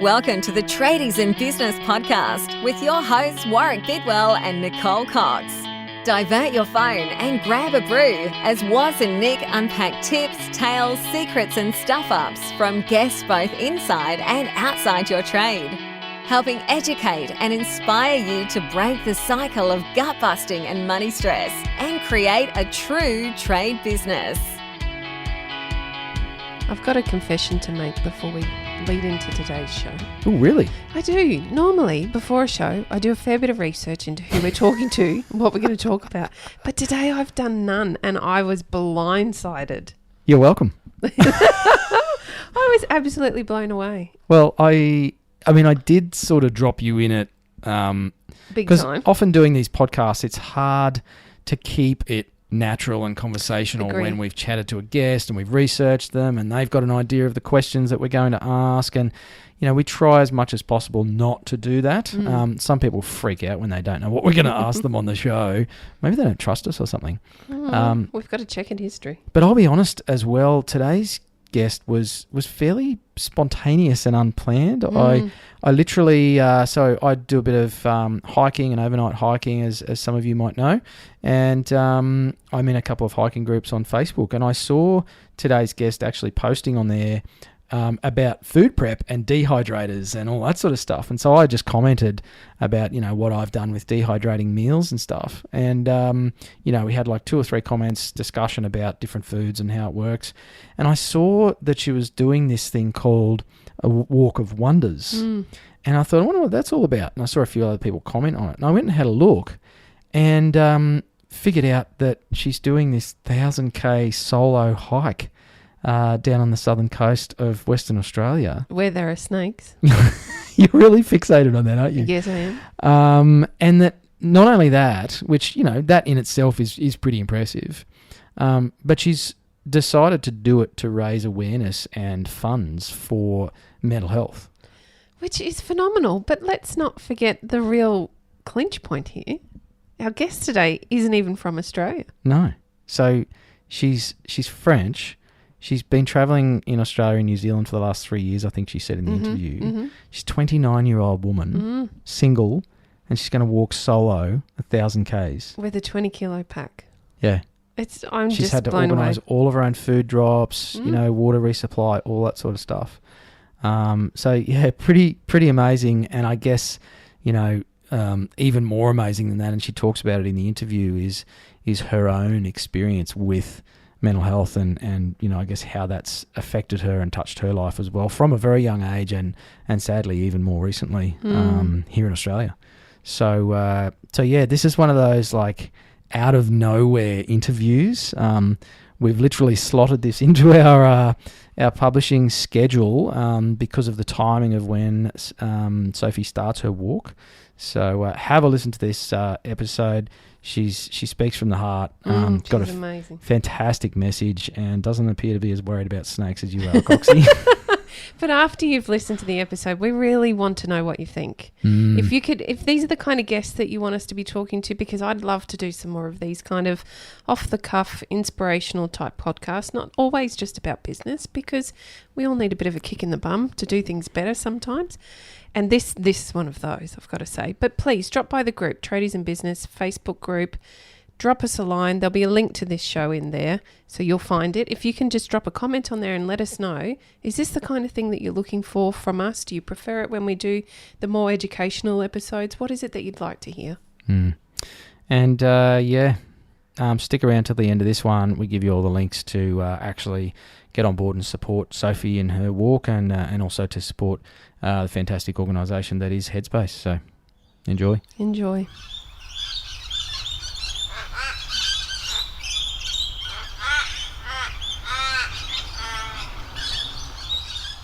Welcome to the Tradies in Business podcast with your hosts Warwick Bidwell and Nicole Cox. Divert your phone and grab a brew as Waz and Nick unpack tips, tales, secrets and stuff-ups from guests both inside and outside your trade, helping educate and inspire you to break the cycle of gut-busting and money stress and create a true trade business. I've got a confession to make before we lead into today's show. Oh, really? I do. Normally, before a show, I do a fair bit of research into who we're talking to and what we're going to talk about. But today I've done none and I was blindsided. You're welcome. I was absolutely blown away. Well, I mean, I did sort of drop you in it. Big Because time. often doing these podcasts, it's hard to keep it natural and conversational. Agree. When we've chatted to a guest and we've researched them and they've got an idea of the questions that we're going to ask. And, you know, we try as much as possible not to do that. Some people freak out when they don't know what we're going to ask them on the show. Maybe they don't trust us or something. We've got to check in history. But I'll be honest as well, today's guest was fairly spontaneous and unplanned. I literally, so I do a bit of hiking and overnight hiking, as some of you might know, and I'm in a couple of hiking groups on Facebook, and I saw today's guest actually posting on there about food prep and dehydrators and all that sort of stuff. And so I just commented about, you know, what I've done with dehydrating meals and stuff. And, you know, we had like 2 or 3 comments, discussion about different foods and how it works. And I saw that she was doing this thing called a walk of wonders. And I thought, I wonder what that's all about. And I saw a few other people comment on it. And I went and had a look and figured out that she's doing this 1,000K solo hike down on the southern coast of Western Australia. Where there are snakes. You're really fixated on that, aren't you? Yes, I am. And that not only that, which, you know, that in itself is pretty impressive, but she's decided to do it to raise awareness and funds for mental health. Which is phenomenal. But let's not forget the real clinch point here. Our guest today isn't even from Australia. No. So she's French. She's been travelling in Australia and New Zealand for the last 3 years, I think she said in the interview. She's a 29-year-old woman, single, and she's going to walk solo 1,000 Ks. With a 20-kilo pack. Yeah. I'm She's just had to blown organise away. all of her own food drops, you know, water resupply, all that sort of stuff. So, yeah, pretty amazing. And I guess, you know, even more amazing than that, and she talks about it in the interview, is her own experience with mental health and you know, I guess how that's affected her and touched her life as well from a very young age and sadly even more recently here in Australia. So yeah, this is one of those like out of nowhere interviews. We've literally slotted this into our publishing schedule because of the timing of when Sophie starts her walk. So have a listen to this episode. She speaks from the heart. Got a amazing. Fantastic message and doesn't appear to be as worried about snakes as you are, Coxie. But after you've listened to the episode, we really want to know what you think. If these are the kind of guests that you want us to be talking to, because I'd love to do some more of these kind of off-the-cuff, inspirational type podcasts, not always just about business, because we all need a bit of a kick in the bum to do things better sometimes. And this is one of those, I've got to say. But please drop by the group, Tradies in Business Facebook group. Drop us a line. There'll be a link to this show in there, so you'll find it. If you can just drop a comment on there and let us know, is this the kind of thing that you're looking for from us? Do you prefer it when we do the more educational episodes? What is it that you'd like to hear? And stick around till the end of this one. We give you all the links to actually get on board and support Sophie in her walk and also to support the fantastic organisation that is Headspace. So enjoy. Enjoy.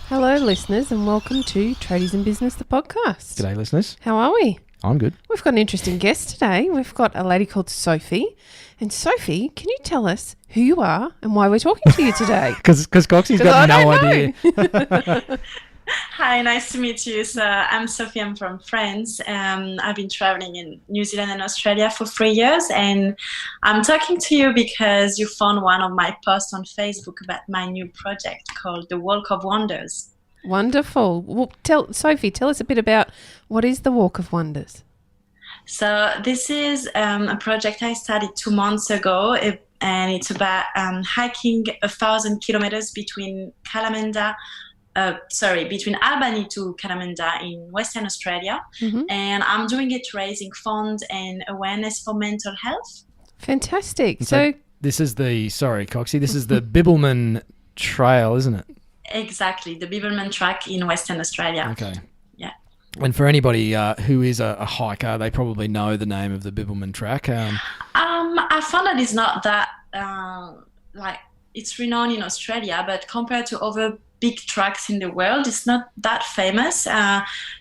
Hello, listeners, and welcome to Tradies in Business, the podcast. G'day, listeners. How are we? I'm good. We've got an interesting guest today. We've got a lady called Sophie. And Sophie, can you tell us who you are and why we're talking to you today? Because Coxie's got no idea. Hi, nice to meet you. So I'm Sophie, I'm from France. I've been traveling in New Zealand and Australia for 3 years, and I'm talking to you because you found one of my posts on Facebook about my new project called The Walk of Wonders. Wonderful. Well, Sophie, tell us a bit about what is the Walk of Wonders. So this is a project I started 2 months ago, and it's about hiking 1,000 kilometers between between Albany to Kalamunda in Western Australia. Mm-hmm. And I'm doing it raising funds and awareness for mental health. Fantastic. So this is Coxie, this is the Bibbulmun Trail, isn't it? Exactly, the Bibbulmun track in Western Australia. Okay. Yeah. And for anybody who is a hiker, they probably know the name of the Bibbulmun track. I found that it's not that it's renowned in Australia, but compared to other big tracks in the world, it's not that famous.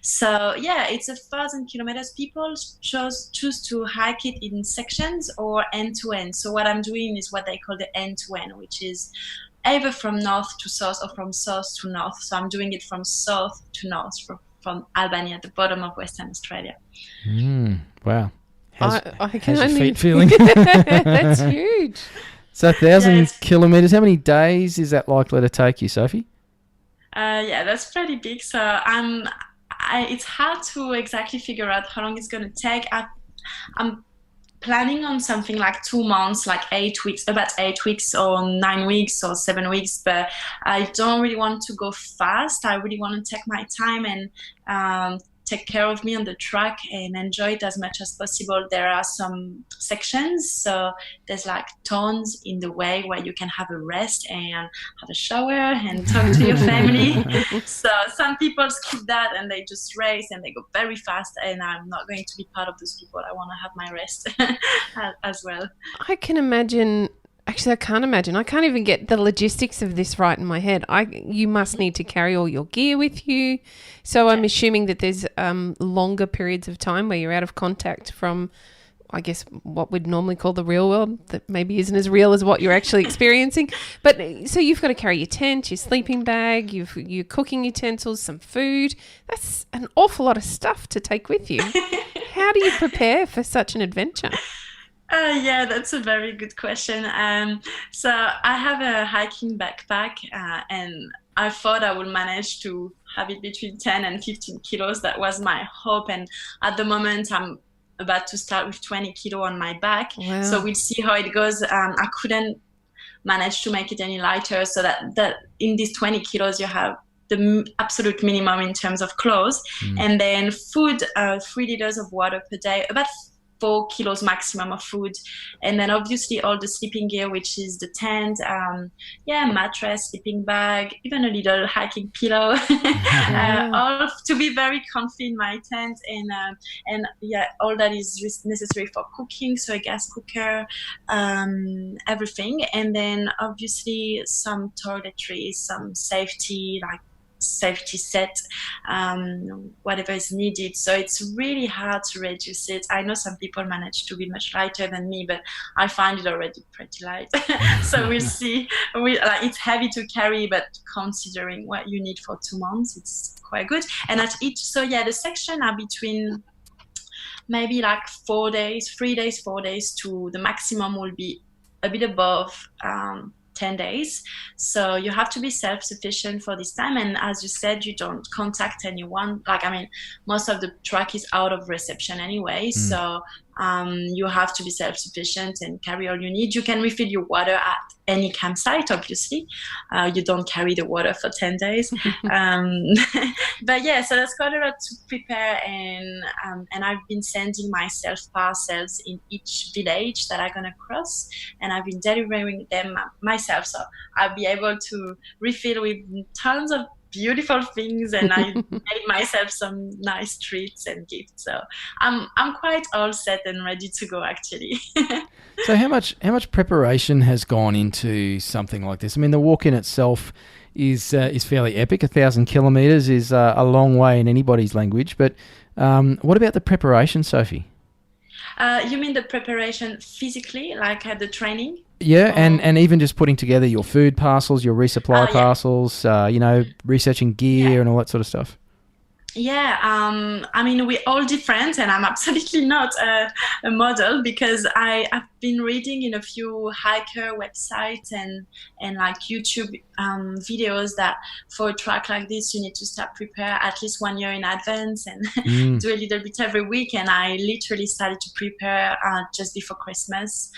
So yeah, it's 1,000 kilometers. People choose to hike it in sections or end to end. So what I'm doing is what they call the end to end, which is either from north to south or from south to north. So I'm doing it from south to north, from Albany at the bottom of Western Australia. Wow. I can how's your only... feet feeling? That's huge. So 1,000 kilometres, how many days is that likely to take you, Sophie? Yeah, that's pretty big. So it's hard to exactly figure out how long it's going to take. I'm planning on something like 2 months, like 8 weeks, about 8 weeks or 9 weeks or 7 weeks. But I don't really want to go fast. I really want to take my time and take care of me on the track and enjoy it as much as possible. There are some sections, so there's like tons in the way where you can have a rest and have a shower and talk to your family. So some people skip that and they just race and they go very fast, and I'm not going to be part of those people. I want to have my rest as well. I can imagine. Actually, I can't imagine. I can't even get the logistics of this right in my head. You must need to carry all your gear with you. So I'm assuming that there's longer periods of time where you're out of contact from, I guess, what we'd normally call the real world, that maybe isn't as real as what you're actually experiencing. But so you've got to carry your tent, your sleeping bag, your cooking utensils, some food. That's an awful lot of stuff to take with you. How do you prepare for such an adventure? Yeah, that's a very good question. So I have a hiking backpack, and I thought I would manage to have it between 10 and 15 kilos. That was my hope. And at the moment, I'm about to start with 20 kilo on my back. Wow. So we'll see how it goes. I couldn't manage to make it any lighter. So that in these 20 kilos, you have the absolute minimum in terms of clothes. And then food, 3 liters of water per day, about 4 kilos maximum of food, and then obviously all the sleeping gear, which is the tent, mattress, sleeping bag, even a little hiking pillow, all to be very comfy in my tent, and all that is necessary for cooking, so a gas cooker, everything, and then obviously some toiletries, some safety set, whatever is needed. So it's really hard to reduce it. I know some people manage to be much lighter than me, but I find it already pretty light. So we'll see. It's heavy to carry, but considering what you need for 2 months, it's quite good. And the section are between maybe like 4 days, 3 days, 4 days, to the maximum will be a bit above 10 days. So you have to be self-sufficient for this time. And as you said, you don't contact anyone. Most of the track is out of reception anyway. So you have to be self-sufficient and carry all you need. You can refill your water at any campsite, obviously. You don't carry the water for 10 days. But yeah, so that's quite a lot to prepare. And I've been sending myself parcels in each village that I'm going to cross. And I've been delivering them myself. So I'll be able to refill with tons of beautiful things, and I made myself some nice treats and gifts. So I'm quite all set and ready to go, actually. So how much preparation has gone into something like this? I mean, the walk in itself is fairly epic. 1,000 kilometres is a long way in anybody's language. But what about the preparation, Sophie? You mean the preparation physically, like the training? Yeah, and even just putting together your food parcels, your resupply parcels, researching gear and all that sort of stuff. Yeah, I mean, we're all different, and I'm absolutely not a model because I've been reading in a few hiker websites and like YouTube videos that for a track like this, you need to start prepare at least 1 year in advance and do a little bit every week. And I literally started to prepare just before Christmas.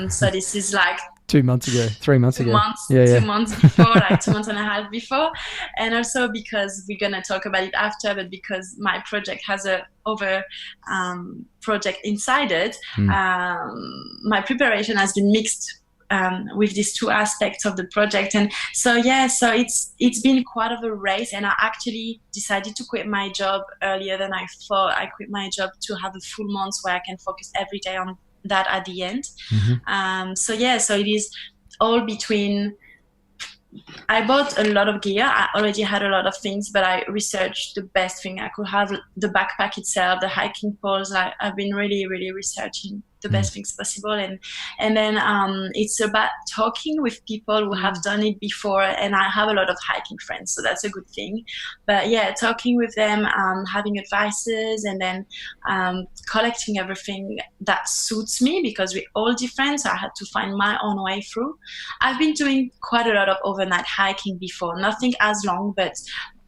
So this is like 2 months ago, 3 months ago. 2 months before, like 2 months and a half before. And also because we're going to talk about it after, but because my project has a other project inside it, my preparation has been mixed with these two aspects of the project. And so it's been quite of a race, and I actually decided to quit my job earlier than I thought. I quit my job to have a full month where I can focus every day on that at the end. So it is all between. I bought a lot of gear. I already had a lot of things, but I researched the best thing I could have. The backpack itself, the hiking poles. I've been really, really researching the best things possible, and then it's about talking with people who have done it before. And I have a lot of hiking friends, so that's a good thing. But yeah, talking with them, having advices, and then collecting everything that suits me because we're all different. So I had to find my own way through. I've been doing quite a lot of overnight hiking before, nothing as long, but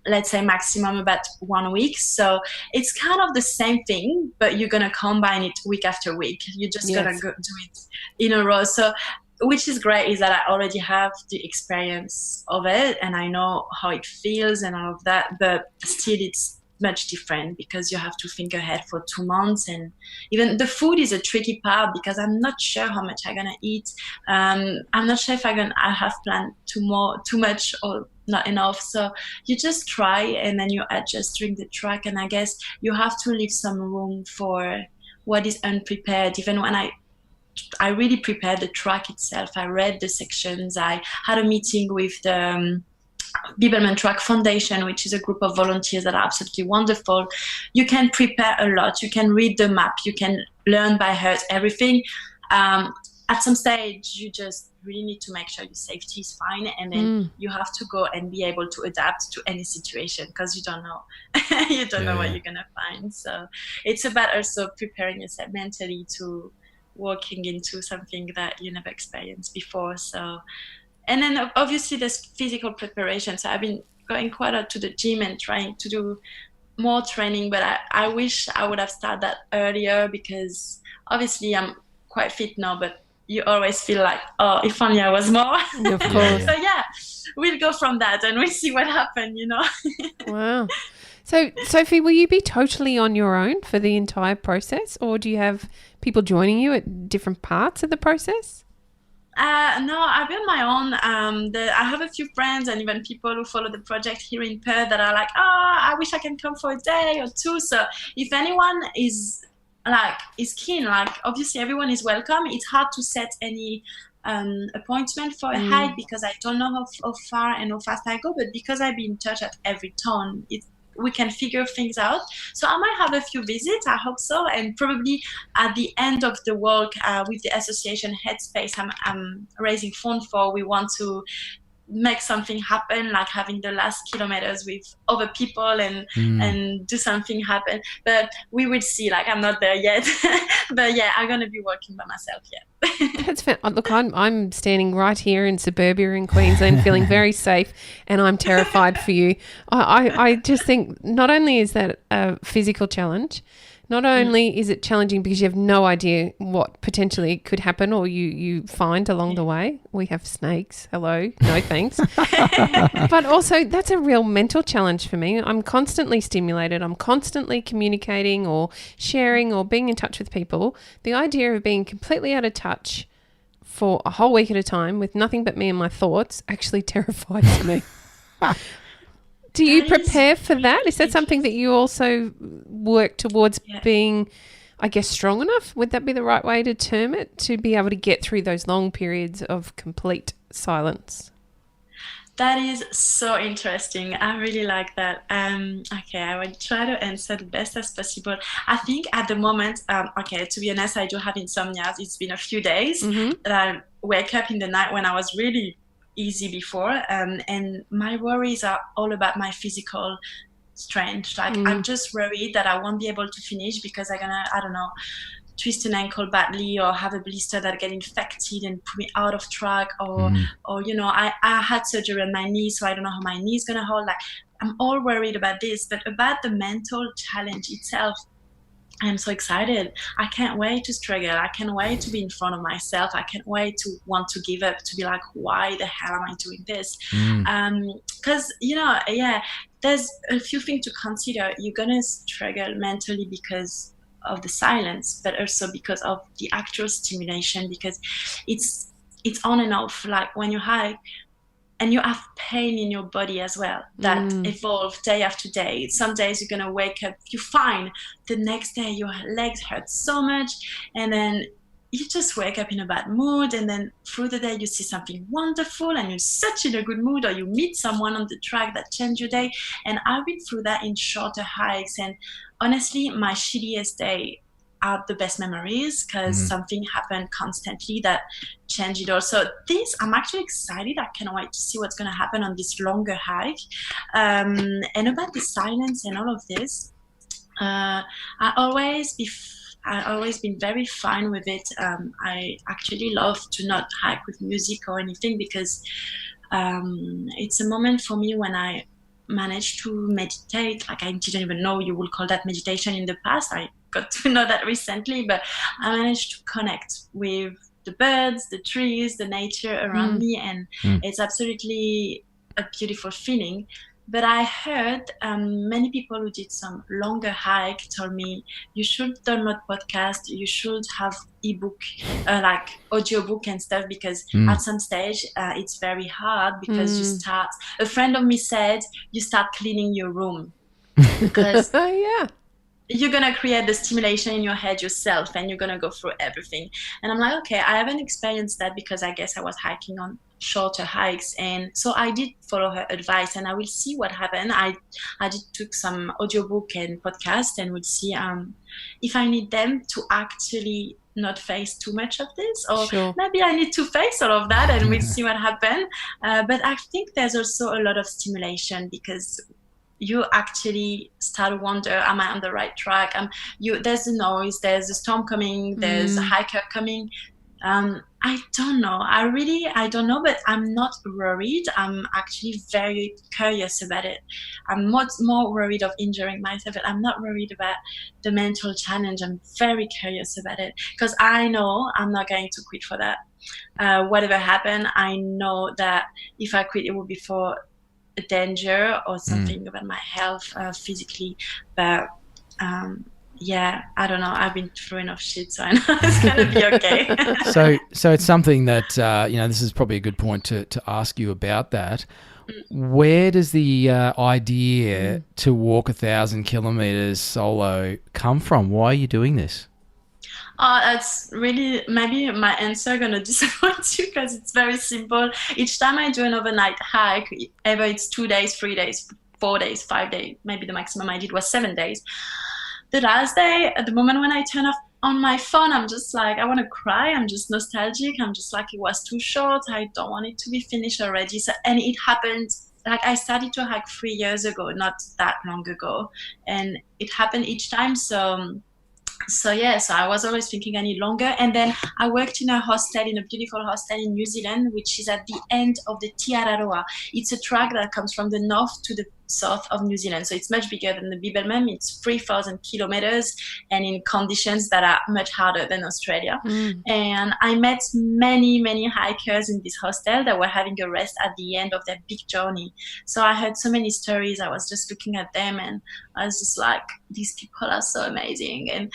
let's say maximum about 1 week. So it's kind of the same thing, but you're going to combine it week after week. You're just going to do it in a row. So which is great is that I already have the experience of it and I know how it feels and all of that, but still it's much different because you have to think ahead for 2 months. And even the food is a tricky part because I'm not sure how much I'm gonna eat. I'm not sure if I have planned too much or not enough. So you just try and then you adjust during the track. And I guess you have to leave some room for what is unprepared. Even when I really prepared the track itself. I read the sections. I had a meeting with the Bibbulmun Track Foundation, which is a group of volunteers that are absolutely wonderful. You can prepare a lot. You can read the map. You can learn by heart everything. At some stage, you just really need to make sure your safety is fine, and then you have to go and be able to adapt to any situation because you don't know, you don't know what you're gonna find. So it's about also preparing yourself mentally to walking into something that you never experienced before. So. And then obviously there's physical preparation. So I've been going quite a lot to the gym and trying to do more training, but I wish I would have started that earlier because obviously I'm quite fit now, but you always feel like, oh, if only I was more. Of course. So yeah, we'll go from that and we'll see what happens, Wow. So Sophie, will you be totally on your own for the entire process, or do you have people joining you at different parts of the process? No, I've been on my own. I have a few friends and even people who follow the project here in Perth that are like, I wish I can come for a day or two. So if anyone is keen, obviously everyone is welcome. It's hard to set any appointment for a hike because I don't know how far and how fast I go, but because I've been in touch at every town, we can figure things out. So I might have a few visits, I hope so, and probably at the end of the walk with the association Headspace I'm raising funds for, we want to make something happen, like having the last kilometers with other people and do something happen. But we will see, I'm not there yet. But yeah, I'm going to be working by myself yet. That's fair. Look, I'm standing right here in suburbia in Queensland feeling very safe, and I'm terrified for you. I just think not only is that a physical challenge, not only is it challenging because you have no idea what potentially could happen or you find along the way. We have snakes. Hello. No thanks. But also that's a real mental challenge for me. I'm constantly stimulated. I'm constantly communicating or sharing or being in touch with people. The idea of being completely out of touch for a whole week at a time with nothing but me and my thoughts actually terrifies me. Do you prepare for that? Is that something that you also work towards being, I guess, strong enough? Would that be the right way to term it, to be able to get through those long periods of complete silence? That is so interesting. I really like that. Okay, I will try to answer the best as possible. I think at the moment, to be honest, I do have insomnia. It's been a few days that I wake up in the night when I was really easy before, and my worries are all about my physical strange. Like I'm just worried that I won't be able to finish because I'm gonna, I don't know, twist an ankle badly or have a blister that get infected and put me out of track, or you know, I had surgery on my knee, so I don't know how my knee is gonna hold. Like I'm all worried about this, but about the mental challenge itself, I'm so excited. I can't wait to struggle. I can't wait to be in front of myself. I can't wait to want to give up, to be like, why the hell am I doing this? Because, you know, there's a few things to consider. You're going to struggle mentally because of the silence, but also because of the actual stimulation, because it's on and off. Like when you hike, and you have pain in your body as well that evolve day after day. Some days you're going to wake up, you're fine. The next day your legs hurt so much. And then you just wake up in a bad mood. And then through the day you see something wonderful and you're such in a good mood, or you meet someone on the track that changed your day. And I've been through that in shorter hikes. And honestly, my shittiest day are the best memories because something happened constantly that changed it all. So this, I'm actually excited. I can't wait to see what's going to happen on this longer hike. And about the silence and all of this, I always been very fine with it. I actually love to not hike with music or anything because it's a moment for me when I managed to meditate. Like I didn't even know you would call that meditation in the past. I got to know that recently, but I managed to connect with the birds, the trees, the nature around me, and it's absolutely a beautiful feeling. But I heard many people who did some longer hike told me you should download podcast, you should have ebook, like audiobook and stuff, because at some stage it's very hard because you start, a friend of me said, you start cleaning your room because you're going to create the stimulation in your head yourself and you're going to go through everything. And I'm like, okay, I haven't experienced that because I guess I was hiking on shorter hikes. And so I did follow her advice and I will see what happened. I did took some audiobook and podcast and we'll see if I need them to actually not face too much of this, or maybe I need to face all of that and we'll see what happens. But I think there's also a lot of stimulation because you actually start to wonder, am I on the right track? There's a noise, there's a storm coming, there's a hiker coming. I don't know. I don't know, but I'm not worried. I'm actually very curious about it. I'm much more worried of injuring myself, but I'm not worried about the mental challenge. I'm very curious about it because I know I'm not going to quit for that. Whatever happened, I know that if I quit, it will be for a danger or something about my health physically. But I don't know. I've been through enough shit, so I know it's going to be okay. So it's something that, this is probably a good point to ask you about that. Where does the idea to walk 1,000 kilometers solo come from? Why are you doing this? That's really, maybe my answer going to disappoint you because it's very simple. Each time I do an overnight hike, either it's 2 days, 3 days, 4 days, 5 days, maybe the maximum I did was 7 days. The last day, at the moment when I turn off on my phone, I'm just like, I want to cry. I'm just nostalgic. I'm just like, it was too short. I don't want it to be finished already. So, and it happened, like I started to hike 3 years ago, not that long ago. And it happened each time. So I was always thinking I need longer. And then I worked in a hostel, in a beautiful hostel in New Zealand, which is at the end of the Tiararoa. It's a track that comes from the north to the south of New Zealand. So it's much bigger than the Bibbulmun. It's 3,000 kilometers and in conditions that are much harder than Australia. And I met many, many hikers in this hostel that were having a rest at the end of their big journey. So I heard so many stories. I was just looking at them and I was just like, these people are so amazing.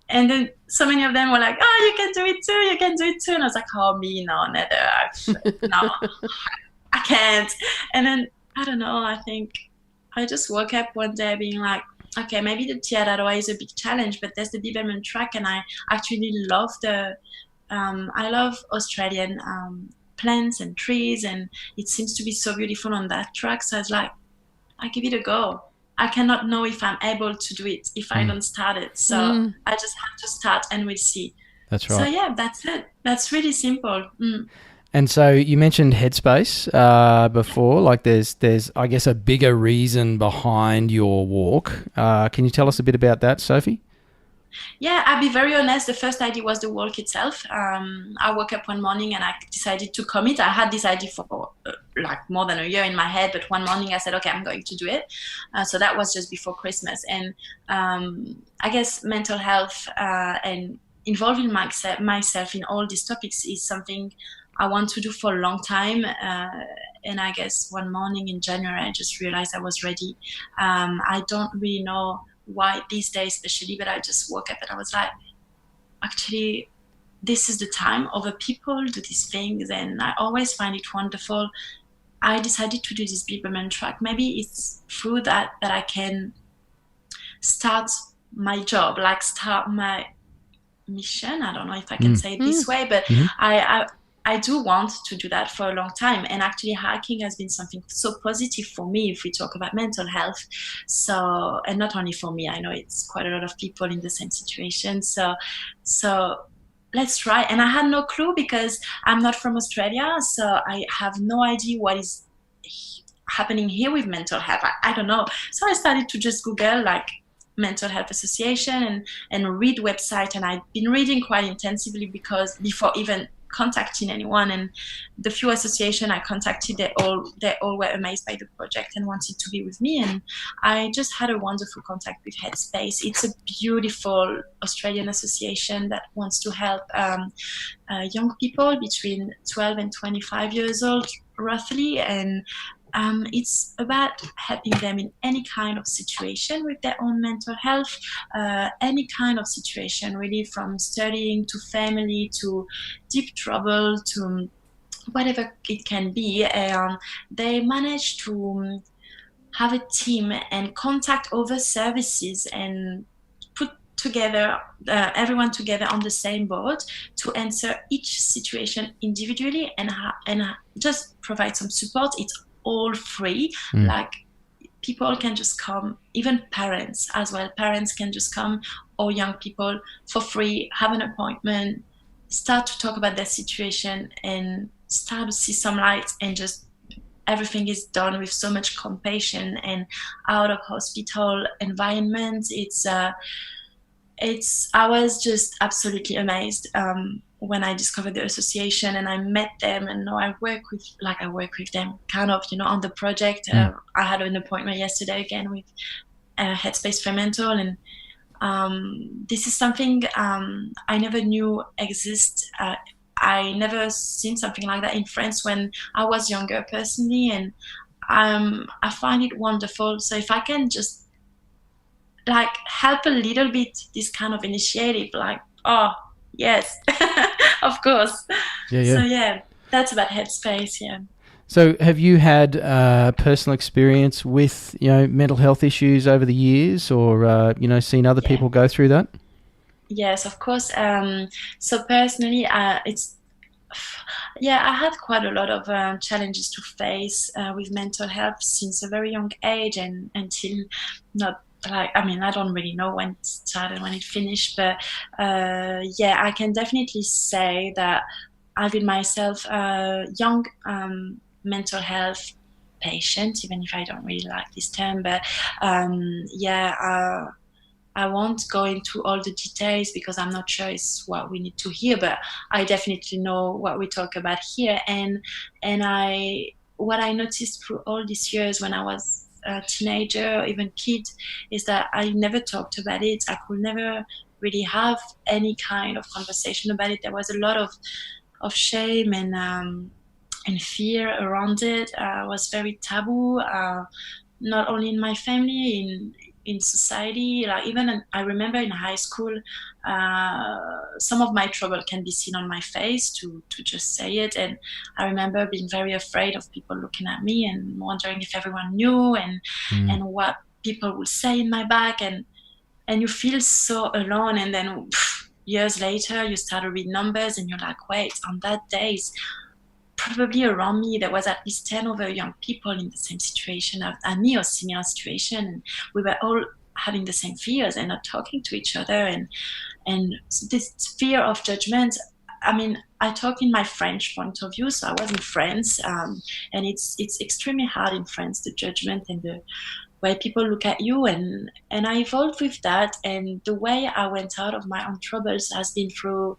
And then so many of them were like, oh, you can do it too, you can do it too. And I was like, oh, me, no, neither. No, I can't. And then, I don't know, I think I just woke up one day being like, okay, maybe the Tiararoa is a big challenge, but there's the Bibbulmun track, and I actually love I love Australian plants and trees, and it seems to be so beautiful on that track. So I was like, I give it a go. I cannot know if I'm able to do it if I don't start it. So I just have to start and we'll see. That's right. So yeah, that's it. That's really simple. And so you mentioned Headspace before. Like there's I guess a bigger reason behind your walk. Can you tell us a bit about that, Sophie? Yeah, I'll be very honest. The first idea was the walk itself. I woke up one morning and I decided to commit. I had this idea for like more than a year in my head, but one morning I said, okay, I'm going to do it. So that was just before Christmas. And I guess mental health and involving myself in all these topics is something I want to do for a long time. And I guess one morning in January, I just realized I was ready. I don't really know why these days especially, but I just woke up and I was like, actually, this is the time. Other people do these things and I always find it wonderful. I decided to do this Bibbulmun track. Maybe it's through that I can start my job, like start my mission. I don't know if I can say it this way, but I do want to do that for a long time. And actually hiking has been something so positive for me if we talk about mental health. So, and not only for me, I know it's quite a lot of people in the same situation. So let's try. And I had no clue because I'm not from Australia. So I have no idea what is happening here with mental health. I don't know. So I started to just Google like mental health association and read website. And I've been reading quite intensively because before even contacting anyone, and the few association I contacted, they all were amazed by the project and wanted to be with me. And I just had a wonderful contact with Headspace. It's a beautiful Australian association that wants to help young people between 12 and 25 years old, roughly, and it's about helping them in any kind of situation with their own mental health, any kind of situation, really, from studying to family to deep trouble to whatever it can be. They manage to have a team and contact other services and put together everyone together on the same boat to answer each situation individually and just provide some support. It's all free. Like people can just come, even parents as well. Parents can just come, or young people for free, have an appointment, start to talk about their situation and start to see some light, and just everything is done with so much compassion and out of hospital environment. I was just absolutely amazed when I discovered the association and I met them, and now I work with them kind of, on the project. I had an appointment yesterday again with Headspace Fremantle, and this is something I never knew exist. I never seen something like that in France when I was younger personally, and I find it wonderful. So if I can just like help a little bit this kind of initiative, like, oh yes, of course. So yeah, that's about Headspace. So have you had personal experience with mental health issues over the years, or seen other people go through that? Yes, of course. So personally, I had quite a lot of challenges to face with mental health since a very young age, and until not. I don't really know when it started, when it finished, but I can definitely say that I've been myself a young mental health patient, even if I don't really like this term, but I won't go into all the details because I'm not sure it's what we need to hear, but I definitely know what we talk about here. And what I noticed through all these years when I was a teenager, even kid, is that I never talked about it. I could never really have any kind of conversation about it. There was a lot of shame and fear around it. It was very taboo, not only in my family, in society. Like even I remember in high school, some of my trouble can be seen on my face, to just say it. And I remember being very afraid of people looking at me and wondering if everyone knew and what people would say in my back. And you feel so alone. And then years later, you start to read numbers and you're like, wait, on that days, probably around me there was at least 10 other young people in the same situation as me, or similar situation, and we were all having the same fears and not talking to each other, and this fear of judgment I mean, I talk in my French point of view, so I was in France, and it's extremely hard in France, the judgment and the way people look at you, and I evolved with that, and the way I went out of my own troubles has been through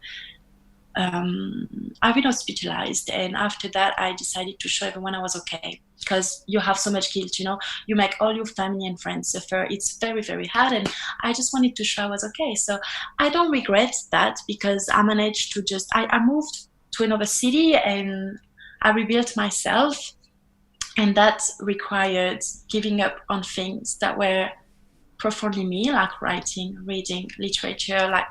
I've been hospitalized, and after that I decided to show everyone I was okay, because you have so much guilt, you make all your family and friends suffer. It's very, very hard, and I just wanted to show I was okay. So I don't regret that, because I managed to I moved to another city and I rebuilt myself, and that required giving up on things that were profoundly me, like writing, reading, literature. Like,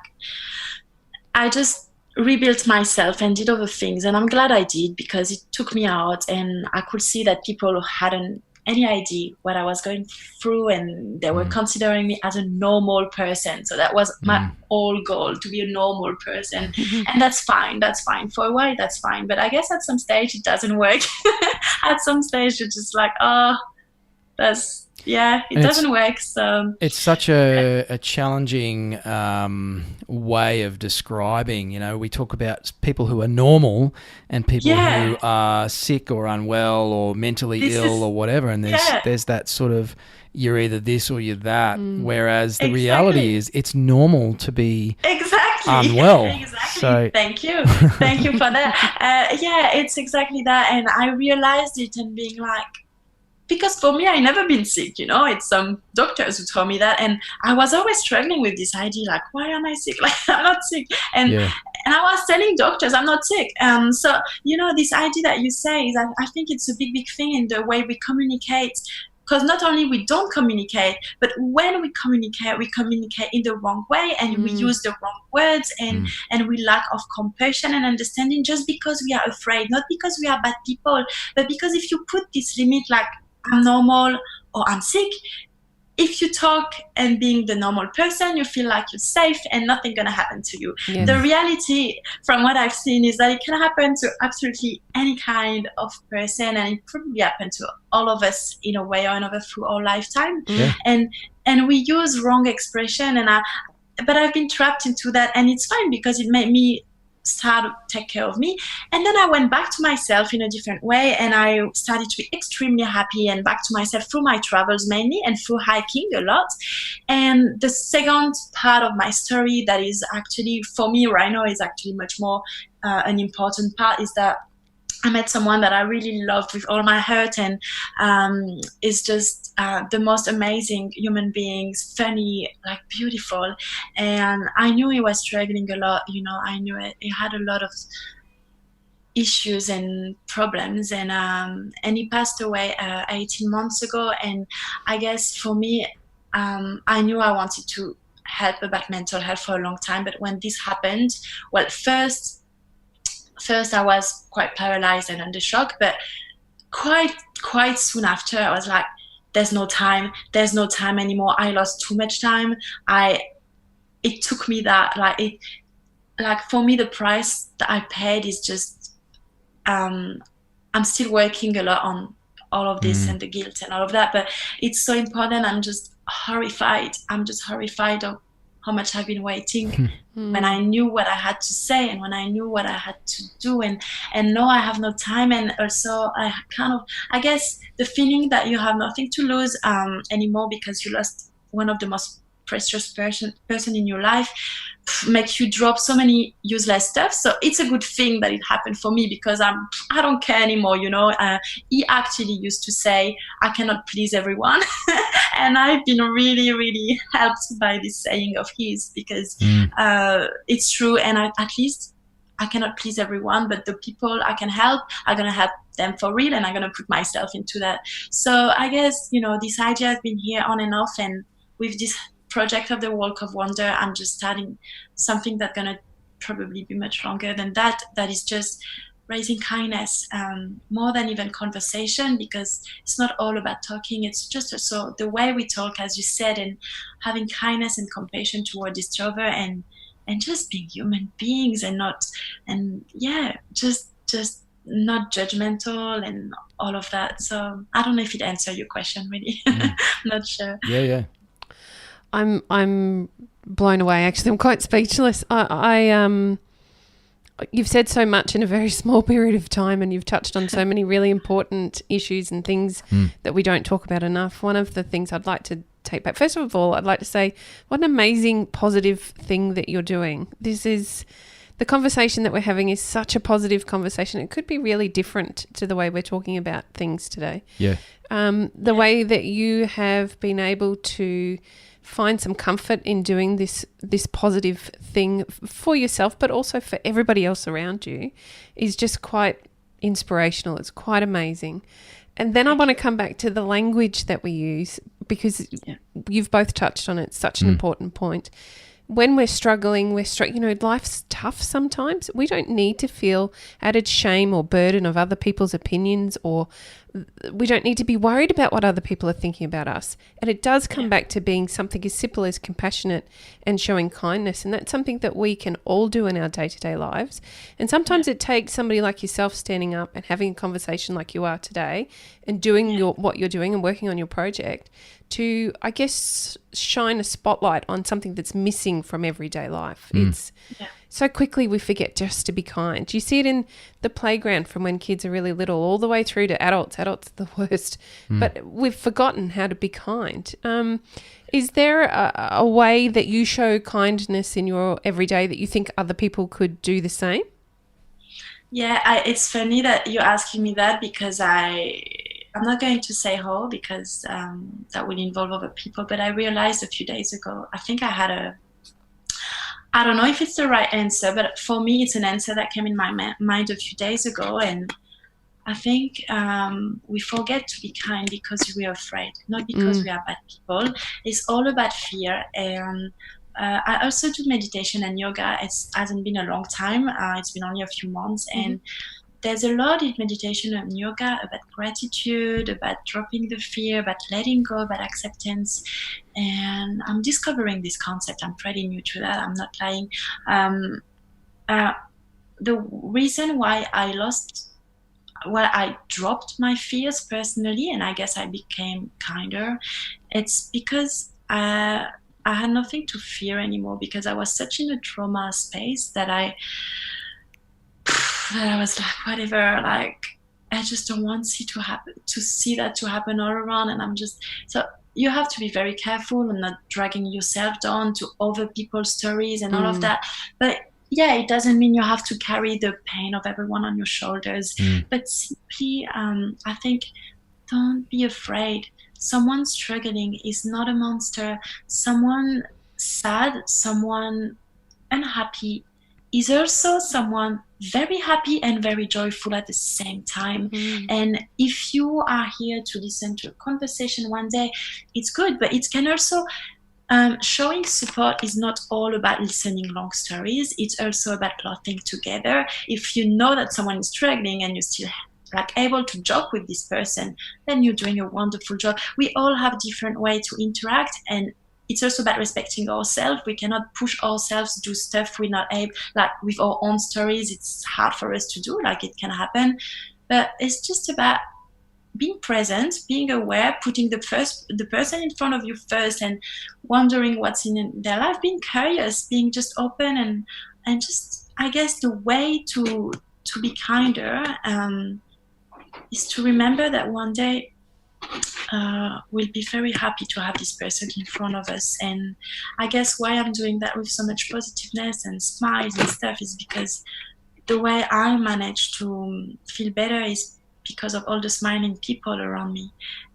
I just rebuilt myself and did other things, and I'm glad I did, because it took me out, and I could see that people hadn't any idea what I was going through, and they were considering me as a normal person. So that was my whole goal, to be a normal person. And that's fine for a while, that's fine, but I guess at some stage it doesn't work. At some stage you're just like, it doesn't work. So it's such a challenging way of describing. We talk about people who are normal and people who are sick or unwell or mentally ill or whatever, and there's that sort of, you're either this or you're that, whereas the reality is it's normal to be unwell. Exactly. So thank you for that. It's exactly that, and I realized it, and being like, because for me, I never been sick, it's some doctors who told me that. And I was always struggling with this idea, like, why am I sick? Like, I'm not sick. And I was telling doctors, I'm not sick. So, this idea that you say is, I think it's a big, big thing in the way we communicate. Because not only we don't communicate, but when we communicate in the wrong way, and we use the wrong words, and we lack of compassion and understanding, just because we are afraid, not because we are bad people, but because if you put this limit, like, I'm normal or I'm sick, if you talk and being the normal person, you feel like you're safe and nothing gonna happen to you. Yes. The reality, from what I've seen, is that it can happen to absolutely any kind of person, and it probably happened to all of us in a way or another through our lifetime. Yeah. And we use wrong expression, but I've been trapped into that, and it's fine, because it made me start to take care of me. And then I went back to myself in a different way, and I started to be extremely happy and back to myself through my travels mainly, and through hiking a lot. And the second part of my story that is actually, for me right now, is actually much more an important part, is that I met someone that I really loved with all my heart, and is just the most amazing human beings, funny, like beautiful. And I knew he was struggling a lot, I knew he had a lot of issues and problems, and he passed away 18 months ago. And I guess for me, I knew I wanted to help about mental health for a long time, but when this happened, well, first I was quite paralyzed and under shock, but quite soon after, I was like, there's no time anymore. I lost too much time. It took me that, for me, the price that I paid is just, I'm still working a lot on all of this and the guilt and all of that, but it's so important. I'm just horrified of how much I've been waiting when I knew what I had to say, and when I knew what I had to do, and now I have no time. And also I guess the feeling that you have nothing to lose anymore, because you lost one of the most precious person in your life, makes you drop so many useless stuff. So it's a good thing that it happened for me, because I don't care anymore, he actually used to say, I cannot please everyone. And I've been really, really helped by this saying of his, because it's true. And at least I cannot please everyone, but the people I can help, I'm going to help them for real, and I'm going to put myself into that. So I guess, this idea has been here on and off, and with this project of the Walk of Wonder, I'm just starting something that's going to probably be much longer than that is just raising kindness, more than even conversation, because it's not all about talking. It's just also the way we talk, as you said, and having kindness and compassion toward each other, and just being human beings, and just not judgmental and all of that. So I don't know if it answered your question, really. I'm not sure. Yeah. I'm blown away. Actually, I'm quite speechless. You've said so much in a very small period of time, and you've touched on so many really important issues and things that we don't talk about enough. One of the things I'd like to take back, first of all, I'd like to say what an amazing positive thing that you're doing. This is the conversation that we're having is such a positive conversation. It could be really different to the way we're talking about things today. Yeah. The way that you have been able to find some comfort in doing this positive thing for yourself, but also for everybody else around you, is just quite inspirational. It's quite amazing. And then I want to come back to the language that we use, because you've both touched on it. It's such an important point. When we're struggling, life's tough sometimes. We don't need to feel added shame or burden of other people's opinions, or we don't need to be worried about what other people are thinking about us. And it does come back to being something as simple as compassionate and showing kindness. And that's something that we can all do in our day-to-day lives. And sometimes it takes somebody like yourself standing up and having a conversation like you are today and doing what you're doing and working on your project to, I guess, shine a spotlight on something that's missing from everyday life. It's so quickly we forget just to be kind. You see it in the playground from when kids are really little all the way through to adults. Adults are the worst. But we've forgotten how to be kind. Is there a way that you show kindness in your everyday that you think other people could do the same? Yeah, it's funny that you're asking me that, because I'm not going to say how, because that will involve other people, but I realized a few days ago, I think I had I don't know if it's the right answer, but for me, it's an answer that came in my mind a few days ago. And I think we forget to be kind because we are afraid, not because we are bad people. It's all about fear. And I also do meditation and yoga. It hasn't been a long time. It's been only a few months. And there's a lot in meditation and yoga about gratitude, about dropping the fear, about letting go, about acceptance. And I'm discovering this concept. I'm pretty new to that. I'm not lying. The reason why I dropped my fears personally, and I guess I became kinder, it's because I had nothing to fear anymore, because I was such in a trauma space that I was like, whatever, like, I just don't want to see that to happen all around. And so you have to be very careful and not dragging yourself down to other people's stories and all of that. But yeah, it doesn't mean you have to carry the pain of everyone on your shoulders. But simply, I think, don't be afraid. Someone struggling is not a monster. Someone sad, someone unhappy is also someone very happy and very joyful at the same time. And if you are here to listen to a conversation one day, it's good, but it can also, showing support is not all about listening long stories. It's also about laughing together. If you know that someone is struggling and you're still able to joke with this person, then you're doing a wonderful job. We all have different ways to interact, and it's also about respecting ourselves. We cannot push ourselves to do stuff we're not able, with our own stories. It's hard for us to do, it can happen. But it's just about being present, being aware, putting the person in front of you first, and wondering what's in their life, being curious, being just open, and just, I guess, the way to be kinder is to remember that one day we'll be very happy to have this person in front of us. And I guess why I'm doing that with so much positiveness and smiles and stuff is because the way I manage to feel better is because of all the smiling people around me.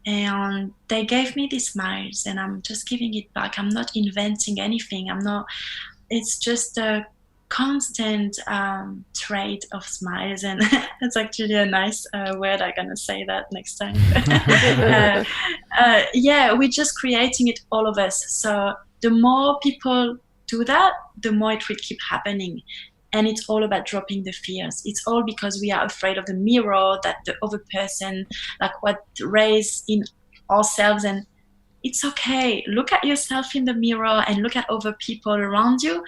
And they gave me these smiles, and I'm just giving it back. I'm not inventing anything. It's just a constant trade of smiles, and that's actually a nice word. I'm gonna say that next time. We're just creating it, all of us. So the more people do that, the more it will keep happening. And it's all about dropping the fears. It's all because we are afraid of the mirror, that the other person, what raised in ourselves. And it's okay. Look at yourself in the mirror and look at other people around you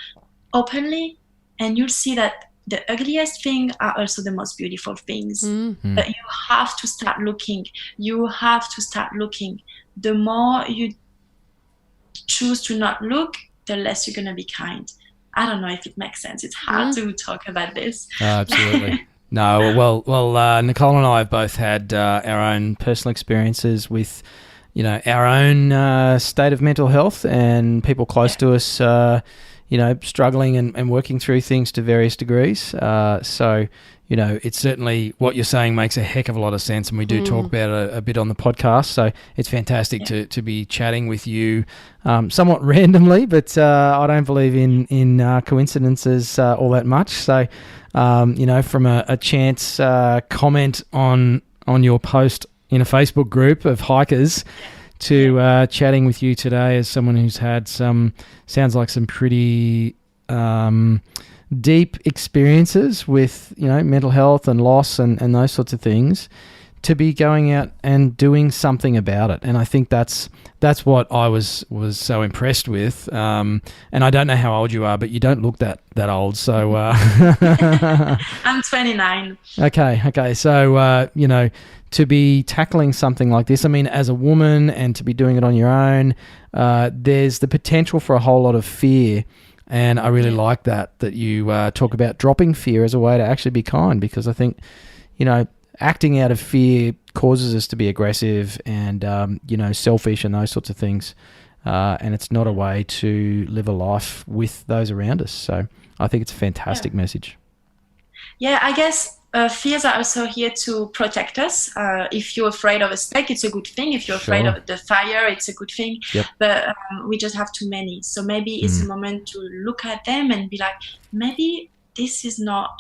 openly, and you'll see that the ugliest things are also the most beautiful things. But you have to start looking. You have to start looking. The more you choose to not look, the less you're going to be kind. I don't know if it makes sense. It's hard to talk about this. Absolutely. No, well, Nicole and I have both had our own personal experiences with, our own state of mental health and people close to us, struggling and working through things to various degrees. So, it's certainly what you're saying makes a heck of a lot of sense, and we do talk about it a bit on the podcast. So it's fantastic to be chatting with you, somewhat randomly, but I don't believe in coincidences all that much. So, from a chance comment on your post in a Facebook group of hikers to chatting with you today as someone who's had sounds like some pretty deep experiences with, mental health and loss and those sorts of things, to be going out and doing something about it. And I think that's what I was so impressed with. And I don't know how old you are, but you don't look that old. So I'm 29. Okay. So, to be tackling something like this, I mean, as a woman, and to be doing it on your own, there's the potential for a whole lot of fear. And I really like that you talk about dropping fear as a way to actually be kind, because I think, acting out of fear causes us to be aggressive and, selfish and those sorts of things. And it's not a way to live a life with those around us. So I think it's a fantastic message. Yeah, I guess fears are also here to protect us. If you're afraid of a snake, it's a good thing. If you're afraid of the fire, it's a good thing. Yep. But we just have too many. So maybe it's a moment to look at them and be like, maybe this is not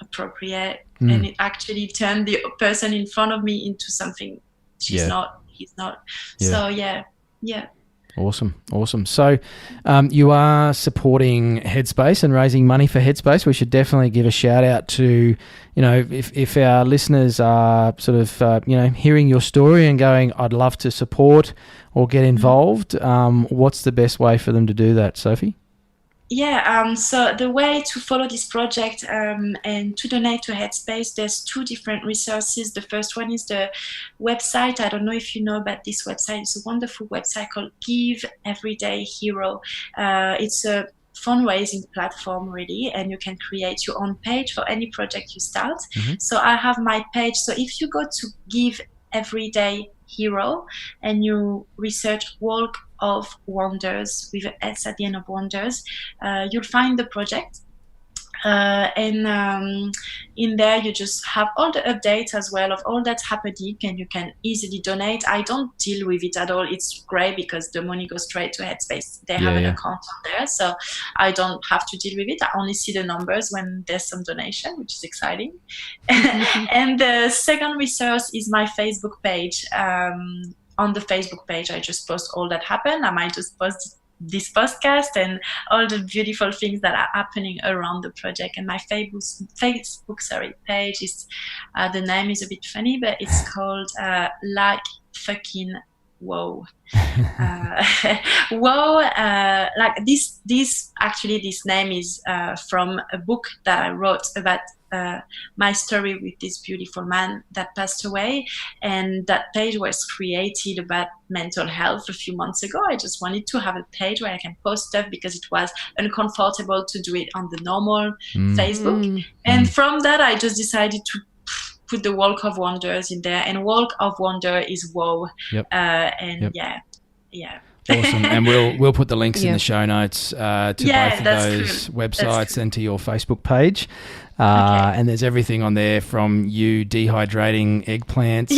appropriate. And it actually turned the person in front of me into something he's not. Yeah. So yeah. Awesome. So you are supporting Headspace and raising money for Headspace. We should definitely give a shout out to, if our listeners are sort of, hearing your story and going, I'd love to support or get involved, what's the best way for them to do that, Sophie? Yeah, so the way to follow this project and to donate to Headspace, there's two different resources. The first one is the website. I don't know if you know about this website. It's a wonderful website called Give Everyday Hero. It's a fundraising platform, really, and you can create your own page for any project you start. So I have my page. So if you go to Give Everyday Hero and you research Walk of Wonders with an S at the end of Wonders, you'll find the project. And in there you just have all the updates as well of all that's happening, and you can easily donate. I don't deal with it at all. It's great because the money goes straight to Headspace. They have an account on there, so I don't have to deal with it. I only see the numbers when there's some donation, which is exciting. And the second resource is my Facebook page. On the Facebook page, I just post all that happened. I might just post this podcast and all the beautiful things that are happening around the project. And my Facebook page is, the name is a bit funny, but it's called Like Fucking Whoa. Whoa, like this name is from a book that I wrote about my story with this beautiful man that passed away, and that page was created about mental health a few months ago. I just wanted to have a page where I can post stuff because it was uncomfortable to do it on the normal Facebook. And from that I just decided to put the Walk of Wonders in there, and Walk of Wonder is whoa. Awesome. And we'll put the links in the show notes to both of those websites and to your Facebook page. And there's everything on there from you dehydrating eggplants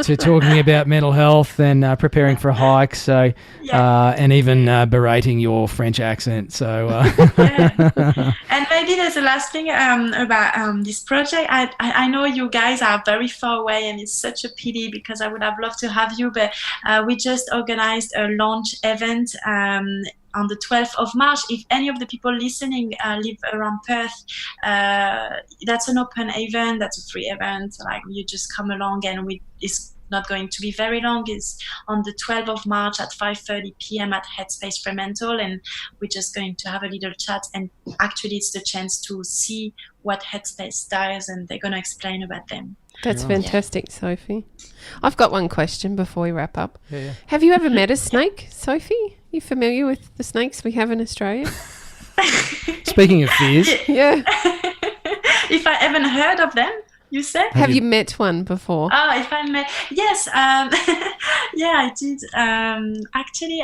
to talking about mental health and preparing for a hike. So and even berating your French accent. So and maybe there's a last thing about this project. I know you guys are very far away, and it's such a pity because I would have loved to have you, but we just organized a launch event on the 12th of March. If any of the people listening live around Perth, that's an open event, that's a free event. Like, you just come along, and it's not going to be very long. It's on the 12th of March at 5:30 p.m. at Headspace Fremantle, and we're just going to have a little chat, and actually it's the chance to see what Headspace does, and they're going to explain about them. That's fantastic, Sophie. I've got one question before we wrap up. Yeah. Have you ever met a snake, Sophie? You familiar with the snakes we have in Australia? Speaking of fears, Yeah. If I haven't heard of them, you said? Have you met one before? Oh, if I met, yes, yeah, I did. Actually,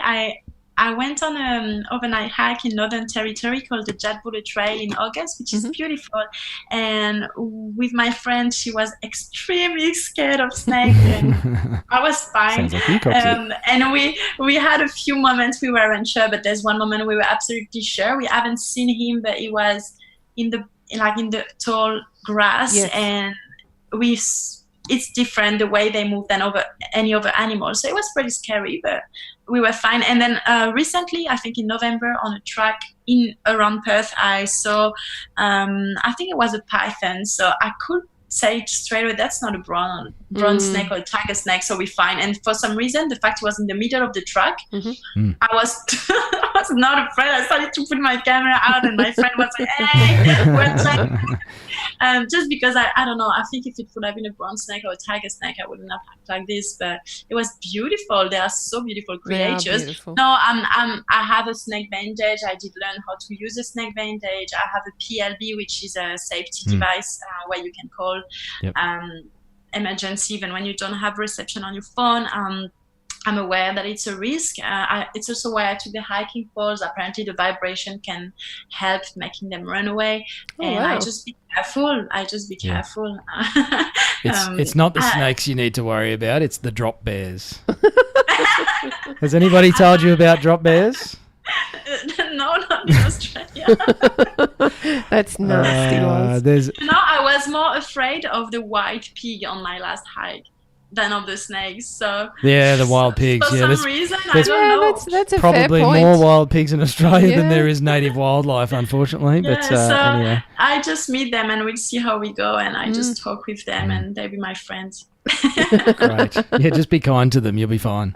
I went on an overnight hike in Northern Territory called the TIB019 Trail in August, which is beautiful. And with my friend, she was extremely scared of snakes, and I was fine. sounds like you, Coxie. And we had a few moments we weren't sure, but there's one moment we were absolutely sure. We haven't seen him, but he was in the tall grass, Yes. and it's different the way they move than over any other animal. So it was pretty scary, but we were fine. And then recently, I think in November, on a track around Perth, I saw, I think it was a python. So I could say straight away, that's not a brown snake or a tiger snake, so we're fine. And for some reason, the fact it was in the middle of the track, I was I was not afraid. I started to put my camera out, and my friend was like, hey, we're trying. Just because I don't know, I think if it would have been a brown snake or a tiger snake, I wouldn't have acted like this. But it was beautiful. They are so beautiful creatures. beautiful. No, I have a snake bandage. I did learn how to use a snake bandage. I have a PLB, which is a safety device where you can call emergency even when you don't have reception on your phone. I'm aware that it's a risk. It's also why I took the hiking poles. Apparently the vibration can help making them run away. I just be careful. Careful. It's not the snakes you need to worry about, it's the drop bears. Has anybody told you about drop bears? No, not in Australia. That's nasty, was. No, I was more afraid of the white pig on my last hike than of the snakes. So yeah, the wild pigs. For some reason, I don't know. That's a probably fair point. more wild pigs in Australia than there is native wildlife, unfortunately. Yeah, But so anyway, I just meet them and we'll see how we go. And I just talk with them, and they'll be my friends. great. Yeah, just be kind to them. You'll be fine.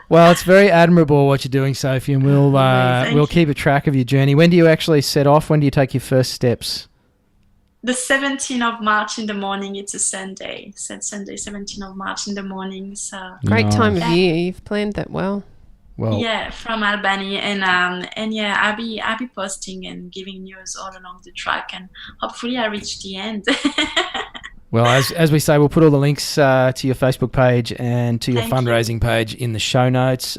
Well, it's very admirable what you're doing, Sophie, and we'll keep a track of your journey. When do you actually set off? When do you take your first steps? The 17th of March in the morning. It's a Sunday. Sunday, 17th of March in the morning. So Great time of year. You've planned that well. Well, yeah, from Albany, and yeah, I'll be posting and giving news all along the track, and hopefully I reach the end. well, as we say, we'll put all the links to your Facebook page and to your fundraising page in the show notes.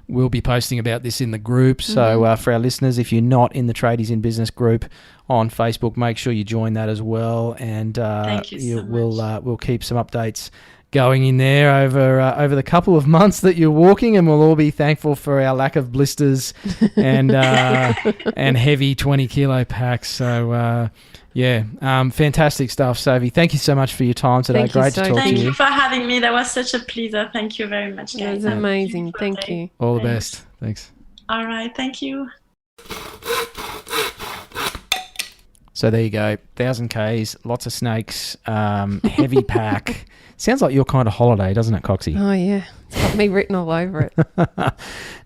We'll be posting about this in the group. So for our listeners, if you're not in the Tradies in Business group on Facebook, make sure you join that as well. And Thank you so much. We'll keep some updates going in there over the couple of months that you're walking, and we'll all be thankful for our lack of blisters and and heavy 20-kilo packs. So fantastic stuff, Sophie. Thank you so much for your time today. Great to talk to you. Thank you for having me. That was such a pleasure. Thank you very much, guys. It was amazing. Thank you. All the best. Thanks. All right. Thank you. So there you go. 1,000 Ks, lots of snakes, heavy pack. Sounds like your kind of holiday, doesn't it, Coxie? Oh, yeah. It's got me written all over it.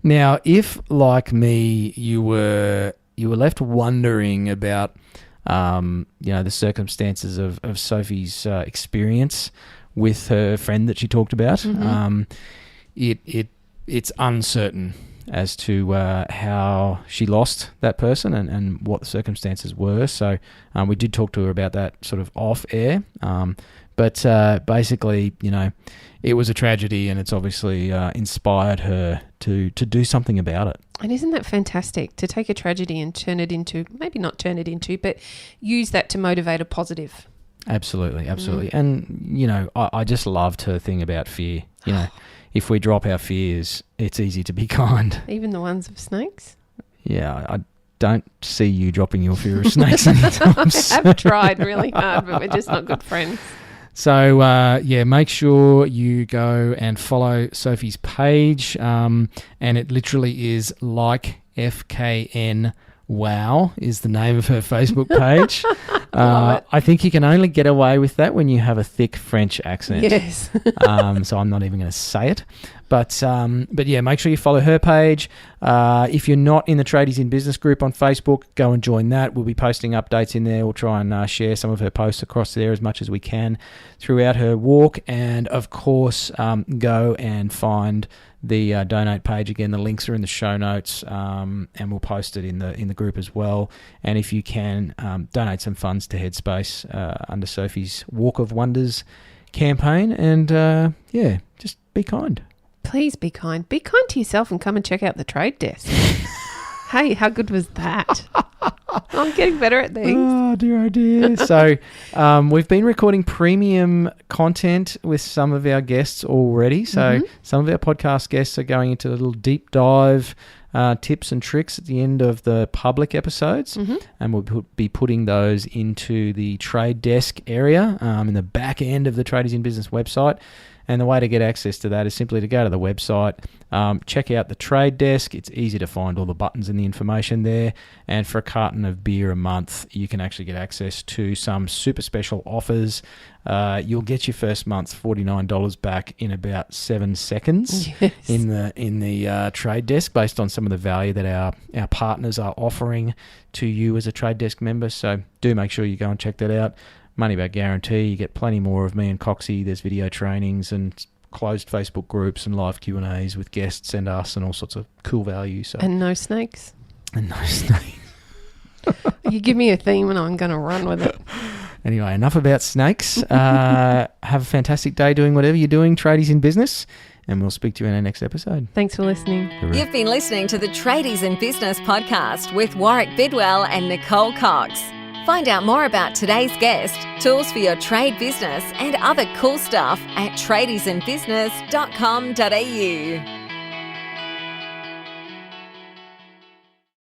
Now, if, like me, you were left wondering about the circumstances of Sophie's experience with her friend that she talked about, it's uncertain as to how she lost that person and what the circumstances were. So we did talk to her about that sort of off air. But basically, it was a tragedy, and it's obviously inspired her to do something about it. And isn't that fantastic to take a tragedy and but use that to motivate a positive? Absolutely. And, I just loved her thing about fear. If we drop our fears, it's easy to be kind. Even the ones of snakes? Yeah, I don't see you dropping your fear of snakes anytime soon. I've tried really hard, but we're just not good friends. So, make sure you go and follow Sophie's page. And it literally is like FKN Wow is the name of her Facebook page. Love it. I think you can only get away with that when you have a thick French accent. Yes. So I'm not even going to say it. But yeah, make sure you follow her page. If you're not in the Tradies in Business group on Facebook, go and join that. We'll be posting updates in there. We'll try and share some of her posts across there as much as we can throughout her walk. And of course, go and find the donate page. Again, the links are in the show notes, and we'll post it in the group as well. And if you can, donate some funds to Headspace under Sophie's Walk of Wonders campaign. And yeah, just be kind. Please be kind. Be kind to yourself and come and check out the trade desk. Hey, how good was that? I'm getting better at things. Oh, dear, oh, dear. So we've been recording premium content with some of our guests already. So some of our podcast guests are going into a little deep dive tips and tricks at the end of the public episodes. And we'll be putting those into the trade desk area in the back end of the Tradies in Business website. And the way to get access to that is simply to go to the website, check out the trade desk. It's easy to find all the buttons and the information there. And for a carton of beer a month, you can actually get access to some super special offers. You'll get your first month's $49 back in about 7 seconds in the trade desk, based on some of the value that our partners are offering to you as a trade desk member. So do make sure you go and check that out. Money back guarantee. You get plenty more of me and Coxie. There's video trainings and closed Facebook groups and live Q&As with guests and us and all sorts of cool value. So And no snakes. And no snakes. You give me a theme and I'm going to run with it. Anyway, enough about snakes. Have a fantastic day doing whatever you're doing, Tradies in Business, and we'll speak to you in our next episode. Thanks for listening. You've been listening to the Tradies in Business podcast with Warwick Bidwell and Nicole Cox. Find out more about today's guest, tools for your trade business, and other cool stuff at tradiesinbusiness.com.au.